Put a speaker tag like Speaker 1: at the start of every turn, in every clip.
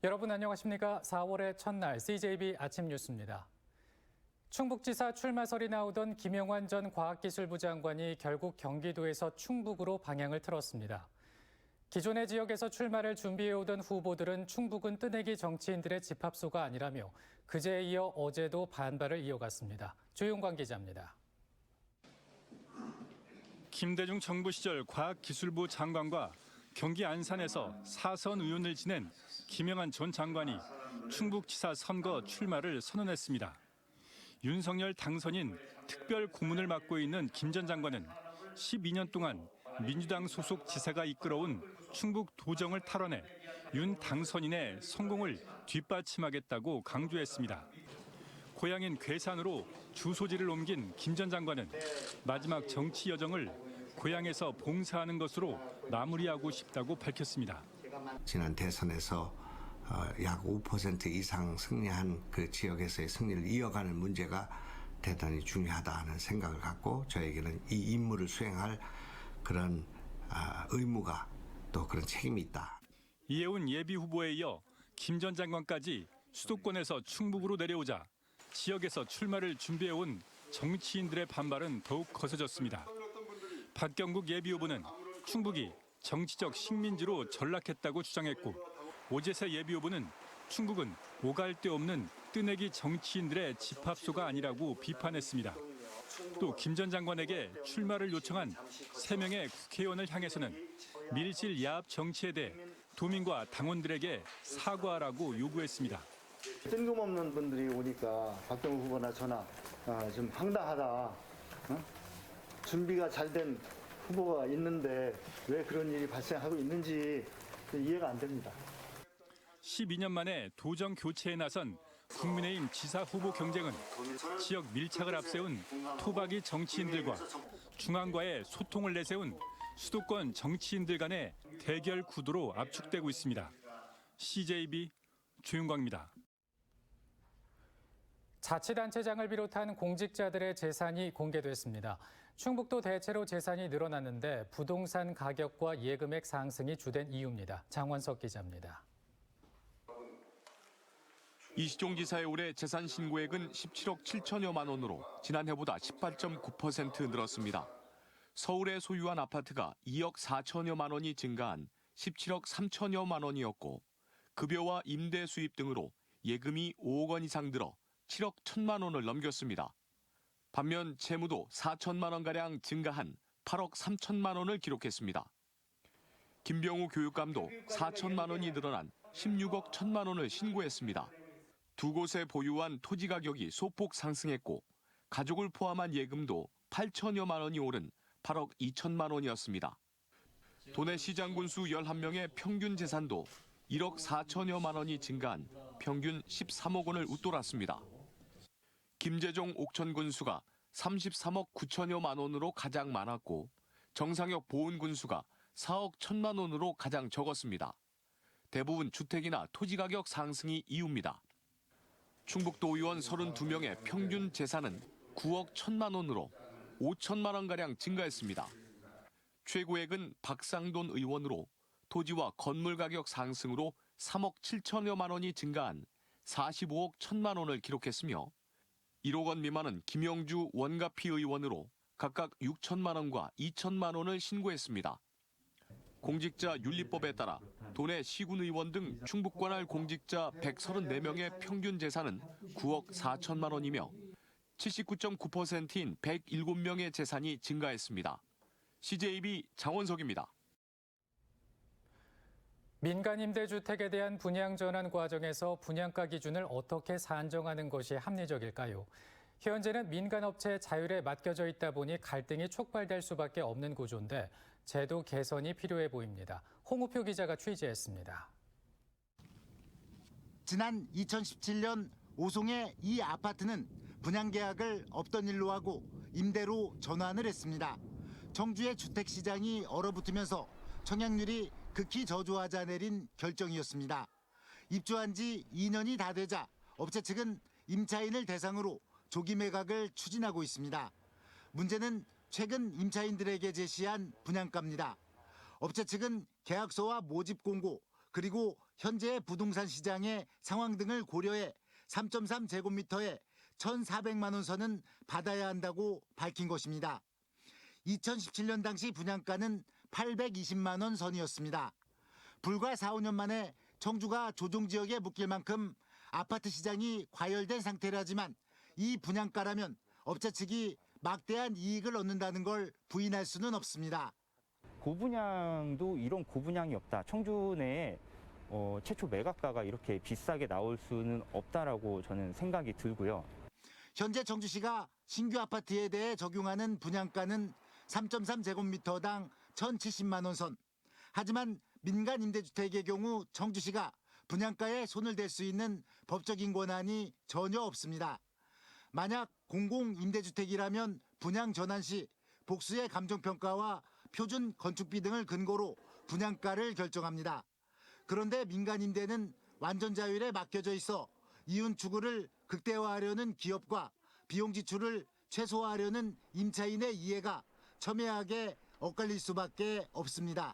Speaker 1: 여러분 안녕하십니까? 4월의 첫날 CJB 아침 뉴스입니다. 충북지사 출마설이 나오던 김영환 전 과학기술부 장관이 결국 경기도에서 충북으로 방향을 틀었습니다. 기존의 지역에서 출마를 준비해오던 후보들은 충북은 뜨내기 정치인들의 집합소가 아니라며 그제에 이어 어제도 반발을 이어갔습니다. 조용관 기자입니다.
Speaker 2: 김대중 정부 시절 과학기술부 장관과 경기 안산에서 4선 의원을 지낸 김영환 전 장관이 충북지사 선거 출마를 선언했습니다. 윤석열 당선인 특별 고문을 맡고 있는 김 전 장관은 12년 동안 민주당 소속 지사가 이끌어온 충북 도정을 탈환해 윤 당선인의 성공을 뒷받침하겠다고 강조했습니다. 고향인 괴산으로 주소지를 옮긴 김 전 장관은 마지막 정치 여정을 고향에서 봉사하는 것으로 마무리하고 싶다고 밝혔습니다.
Speaker 3: 지난 대선에서 약 5% 이상 승리한 그 지역에서의 승리를 이어가는 문제가 대단히 중요하다는 생각을 갖고 저에게는 이 임무를 수행할 그런 의무가 또 그런 책임이 있다.
Speaker 2: 이해운 예비후보에 이어 김 전 장관까지 수도권에서 충북으로 내려오자 지역에서 출마를 준비해온 정치인들의 반발은 더욱 거세졌습니다. 박경국 예비후보는 충북이 정치적 식민지로 전락했다고 주장했고 오재세 예비후보는 충북은 오갈 데 없는 뜨내기 정치인들의 집합소가 아니라고 비판했습니다. 또 김 전 장관에게 출마를 요청한 3명의 국회의원을 향해서는 밀실 야합 정치에 대해 도민과 당원들에게 사과하라고 요구했습니다.
Speaker 4: 뜬금없는 분들이 오니까 박경국 후보나 저나 좀 황당하다. 준비가 잘 된 후보가 있는데 왜 그런 일이 발생하고 있는지 이해가 안 됩니다.
Speaker 2: 12년 만에 도정 교체에 나선 국민의힘 지사 후보 경쟁은 지역 밀착을 앞세운 토박이 정치인들과 중앙과의 소통을 내세운 수도권 정치인들 간의 대결 구도로 압축되고 있습니다. CJB 조윤광입니다.
Speaker 1: 자치단체장을 비롯한 공직자들의 재산이 공개됐습니다. 충북도 대체로 재산이 늘어났는데 부동산 가격과 예금액 상승이 주된 이유입니다. 장원석 기자입니다.
Speaker 5: 이시종 지사의 올해 재산 신고액은 17억 7천여만 원으로 지난해보다 18.9% 늘었습니다. 서울에 소유한 아파트가 2억 4천여만 원이 증가한 17억 3천여만 원이었고 급여와 임대 수입 등으로 예금이 5억 원 이상 늘어 7억 1천만 원을 넘겼습니다. 반면 채무도 4천만 원가량 증가한 8억 3천만 원을 기록했습니다. 김병우 교육감도 4천만 원이 늘어난 16억 1천만 원을 신고했습니다. 두 곳에 보유한 토지 가격이 소폭 상승했고 가족을 포함한 예금도 8천여만 원이 오른 8억 2천만 원이었습니다. 도내 시장 군수 11명의 평균 재산도 1억 4천여만 원이 증가한 평균 13억 원을 웃돌았습니다. 김재종 옥천 군수가 33억 9천여만 원으로 가장 많았고 정상혁 보은 군수가 4억 1천만 원으로 가장 적었습니다. 대부분 주택이나 토지 가격 상승이 이유입니다. 충북도 의원 32명의 평균 재산은 9억 1천만 원으로 5천만 원가량 증가했습니다. 최고액은 박상돈 의원으로 토지와 건물 가격 상승으로 3억 7천여만 원이 증가한 45억 1천만 원을 기록했으며 1억 원 미만은 김영주 원가피 의원으로 각각 6천만 원과 2천만 원을 신고했습니다. 공직자 윤리법에 따라 도내 시군 의원 등 충북 관할 공직자 134명의 평균 재산은 9억 4천만 원이며 79.9%인 107명의 재산이 증가했습니다. CJB 장원석입니다.
Speaker 1: 민간 임대주택에 대한 분양 전환 과정에서 분양가 기준을 어떻게 산정하는 것이 합리적일까요? 현재는 민간업체 자율에 맡겨져 있다 보니 갈등이 촉발될 수밖에 없는 구조인데 제도 개선이 필요해 보입니다. 홍우표 기자가 취재했습니다.
Speaker 6: 지난 2017년 오송의 이 아파트는 분양 계약을 없던 일로 하고 임대로 전환을 했습니다. 청주의 주택시장이 얼어붙으면서 청약률이 극히 저조하자 내린 결정이었습니다. 입주한 지 2년이 다 되자 업체 측은 임차인을 대상으로 조기 매각을 추진하고 있습니다. 문제는 최근 임차인들에게 제시한 분양가입니다. 업체 측은 계약서와 모집 공고 그리고 현재 부동산 시장의 상황 등을 고려해 3.3제곱미터에 1,400만 원 선은 받아야 한다고 밝힌 것입니다. 2017년 당시 분양가는 820만 원 선이었습니다. 불과 4, 5년 만에 청주가 조종지역에 묶일 만큼 아파트 시장이 과열된 상태라지만 이 분양가라면 업체 측이 막대한 이익을 얻는다는 걸 부인할 수는 없습니다.
Speaker 7: 고분양도 이런 고분양이 없다. 청주 내에 최초 매각가가 이렇게 비싸게 나올 수는 없다라고 저는 생각이 들고요.
Speaker 6: 현재 청주시가 신규 아파트에 대해 적용하는 분양가는 3.3제곱미터당 1,070만 원 선. 하지만 민간 임대주택의 경우 청주시가 분양가에 손을 댈 수 있는 법적인 권한이 전혀 없습니다. 만약 공공임대주택이라면 분양 전환 시 복수의 감정평가와 표준 건축비 등을 근거로 분양가를 결정합니다. 그런데 민간임대는 완전 자율에 맡겨져 있어 이윤 추구를 극대화하려는 기업과 비용 지출을 최소화하려는 임차인의 이해가 첨예하게 엇갈릴 수밖에 없습니다.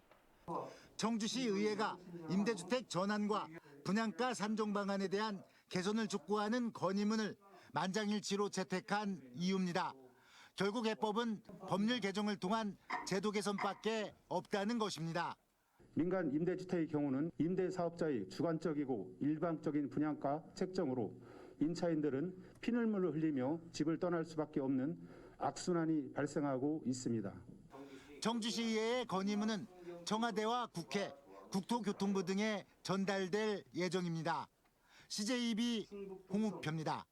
Speaker 6: 청주시 의회가 임대주택 전환과 분양가 산정 방안에 대한 개선을 촉구하는 건의문을 만장일치로 채택한 이유입니다. 결국 해법은 법률 개정을 통한 제도 개선밖에 없다는 것입니다.
Speaker 8: 민간 임대주택의 경우는 임대사업자의 주관적이고 일방적인 분양가 책정으로 임차인들은 피눈물을 흘리며 집을 떠날 수밖에 없는 악순환이 발생하고 있습니다.
Speaker 6: 청주시의회의 건의문은 청와대와 국회, 국토교통부 등에 전달될 예정입니다. CJB 홍우표입니다.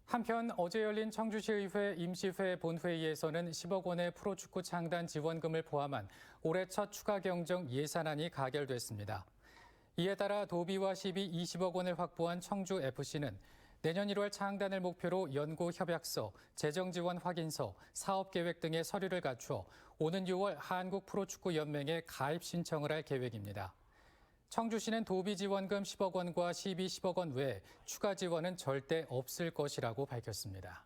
Speaker 1: 한편 어제 열린 청주시의회 임시회 본회의에서는 10억 원의 프로축구 창단 지원금을 포함한 올해 첫 추가 경정 예산안이 가결됐습니다. 이에 따라 도비와 시비 20억 원을 확보한 청주FC는 내년 1월 창단을 목표로 연구협약서, 재정지원 확인서, 사업계획 등의 서류를 갖추어 오는 6월 한국프로축구연맹에 가입 신청을 할 계획입니다. 청주시는 도비 지원금 10억 원과 시비 10억 원 외에 추가 지원은 절대 없을 것이라고 밝혔습니다.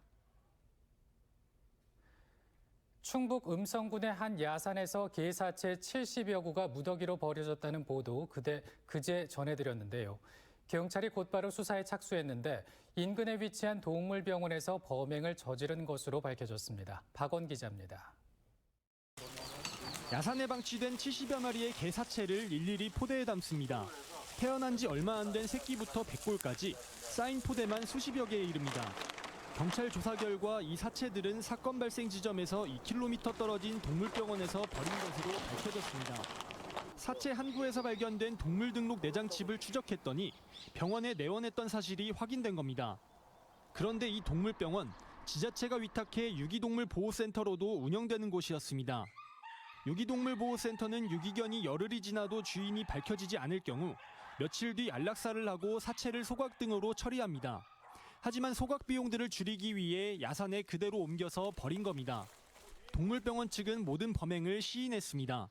Speaker 1: 충북 음성군의 한 야산에서 개사체 70여 구가 무더기로 버려졌다는 보도 그제 전해드렸는데요. 경찰이 곧바로 수사에 착수했는데 인근에 위치한 동물병원에서 범행을 저지른 것으로 밝혀졌습니다. 박원 기자입니다.
Speaker 9: 야산에 방치된 70여 마리의 개 사체를 일일이 포대에 담습니다. 태어난 지 얼마 안 된 새끼부터 백골까지 쌓인 포대만 수십여 개에 이릅니다. 경찰 조사 결과 이 사체들은 사건 발생 지점에서 2km 떨어진 동물병원에서 버린 것으로 밝혀졌습니다. 사체 한 구에서 발견된 동물 등록 내장 칩을 추적했더니 병원에 내원했던 사실이 확인된 겁니다. 그런데 이 동물병원, 지자체가 위탁해 유기동물 보호센터로도 운영되는 곳이었습니다. 유기동물 보호센터는 유기견이 열흘이 지나도 주인이 밝혀지지 않을 경우 며칠 뒤 안락사를 하고 사체를 소각 등으로 처리합니다. 하지만 소각 비용들을 줄이기 위해 야산에 그대로 옮겨서 버린 겁니다. 동물병원 측은 모든 범행을 시인했습니다.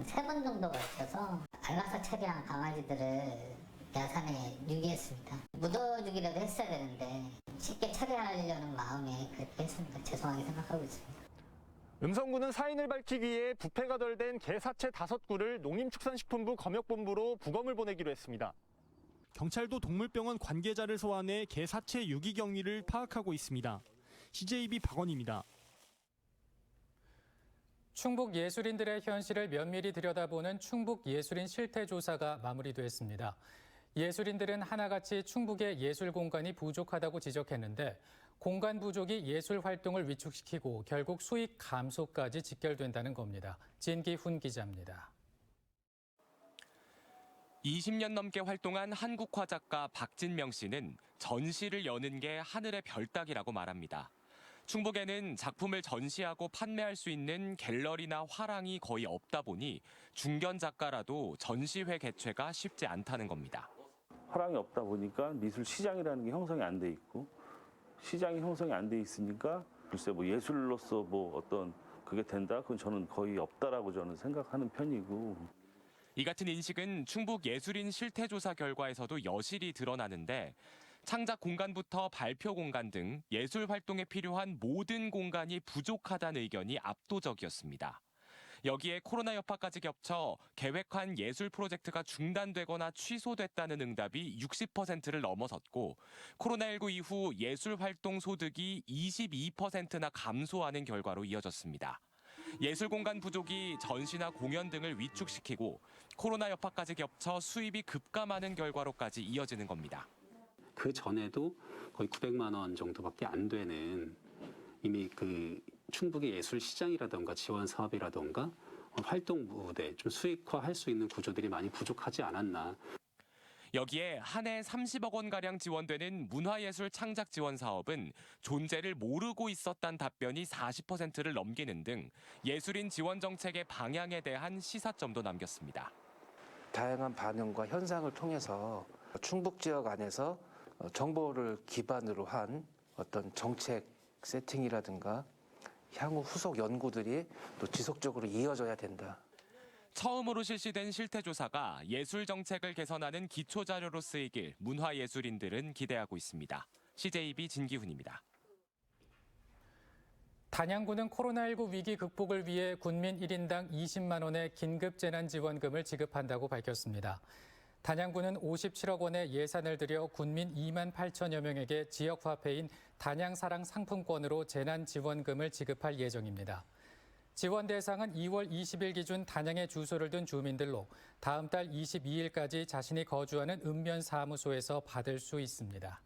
Speaker 10: 3번 정도 걸쳐서 안락사 처리한 강아지들을 야산에 유기했습니다. 묻어주기라도 했어야 되는데 쉽게 처리하려는 마음에 그렇게 했습니다. 죄송하게 생각하고 있습니다.
Speaker 9: 음성군은 사인을 밝히기 위해 부패가 덜 된 개 사체 5구를 농림축산식품부 검역본부로 부검을 보내기로 했습니다. 경찰도 동물병원 관계자를 소환해 개 사체 유기 경위를 파악하고 있습니다. CJB 박원입니다.
Speaker 1: 충북 예술인들의 현실을 면밀히 들여다보는 충북 예술인 실태조사가 마무리됐습니다. 예술인들은 하나같이 충북의 예술 공간이 부족하다고 지적했는데 공간 부족이 예술 활동을 위축시키고 결국 수익 감소까지 직결된다는 겁니다. 진기훈 기자입니다.
Speaker 11: 20년 넘게 활동한 한국화 작가 박진명 씨는 전시를 여는 게 하늘의 별 따기라고 말합니다. 충북에는 작품을 전시하고 판매할 수 있는 갤러리나 화廊이 거의 없다 보니 중견 작가라도 전시회 개최가 쉽지 않다는 겁니다.
Speaker 12: 화廊이 없다 보니까 미술 시장이라는 게 형성이 안 돼 있고 시장이 형성이 안 돼 있으니까 글쎄 뭐 예술로서 뭐 어떤 그게 된다? 그건 저는 거의 없다라고 저는 생각하는 편이고.
Speaker 11: 이 같은 인식은 충북 예술인 실태조사 결과에서도 여실히 드러나는데 창작 공간부터 발표 공간 등 예술 활동에 필요한 모든 공간이 부족하다는 의견이 압도적이었습니다. 여기에 코로나 여파까지 겹쳐 계획한 예술 프로젝트가 중단되거나 취소됐다는 응답이 60%를 넘어섰고 코로나19 이후 예술 활동 소득이 22%나 감소하는 결과로 이어졌습니다. 예술 공간 부족이 전시나 공연 등을 위축시키고 코로나 여파까지 겹쳐 수입이 급감하는 결과로까지 이어지는 겁니다.
Speaker 13: 그 전에도 거의 900만 원 정도밖에 안 되는 이미 그 충북의 예술 시장이라던가 지원 사업이라던가 활동 무대 좀 수익화할 수 있는 구조들이 많이 부족하지 않았나.
Speaker 11: 여기에 한 해 30억 원가량 지원되는 문화예술 창작 지원 사업은 존재를 모르고 있었다는 답변이 40%를 넘기는 등 예술인 지원 정책의 방향에 대한 시사점도 남겼습니다.
Speaker 14: 다양한 반응과 현상을 통해서 충북 지역 안에서 정보를 기반으로 한 어떤 정책 세팅이라든가 향후 후속 연구들이 또 지속적으로 이어져야 된다.
Speaker 11: 처음으로 실시된 실태조사가 예술 정책을 개선하는 기초자료로 쓰이길 문화예술인들은 기대하고 있습니다. CJB 진기훈입니다.
Speaker 1: 단양구는 코로나19 위기 극복을 위해 군민 1인당 20만 원의 긴급재난지원금을 지급한다고 밝혔습니다. 단양구는 57억 원의 예산을 들여 군민 2만 8천여 명에게 지역화폐인 단양사랑 상품권으로 재난지원금을 지급할 예정입니다. 지원 대상은 2월 20일 기준 단양에 주소를 둔 주민들로 다음 달 22일까지 자신이 거주하는 읍면사무소에서 받을 수 있습니다.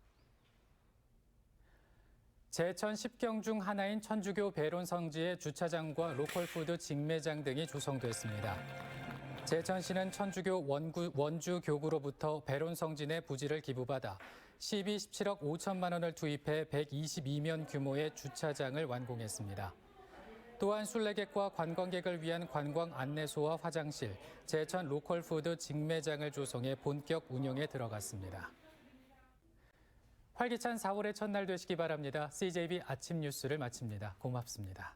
Speaker 1: 제천 10경 중 하나인 천주교 배론 성지에 주차장과 로컬푸드 직매장 등이 조성됐습니다. 제천시는 천주교 원주 교구로부터 배론 성지 내 부지를 기부받아 시비 17억 5천만 원을 투입해 122면 규모의 주차장을 완공했습니다. 또한 순례객과 관광객을 위한 관광 안내소와 화장실, 제천 로컬푸드 직매장을 조성해 본격 운영에 들어갔습니다. 활기찬 4월의 첫날 되시기 바랍니다. CJB 아침 뉴스를 마칩니다. 고맙습니다.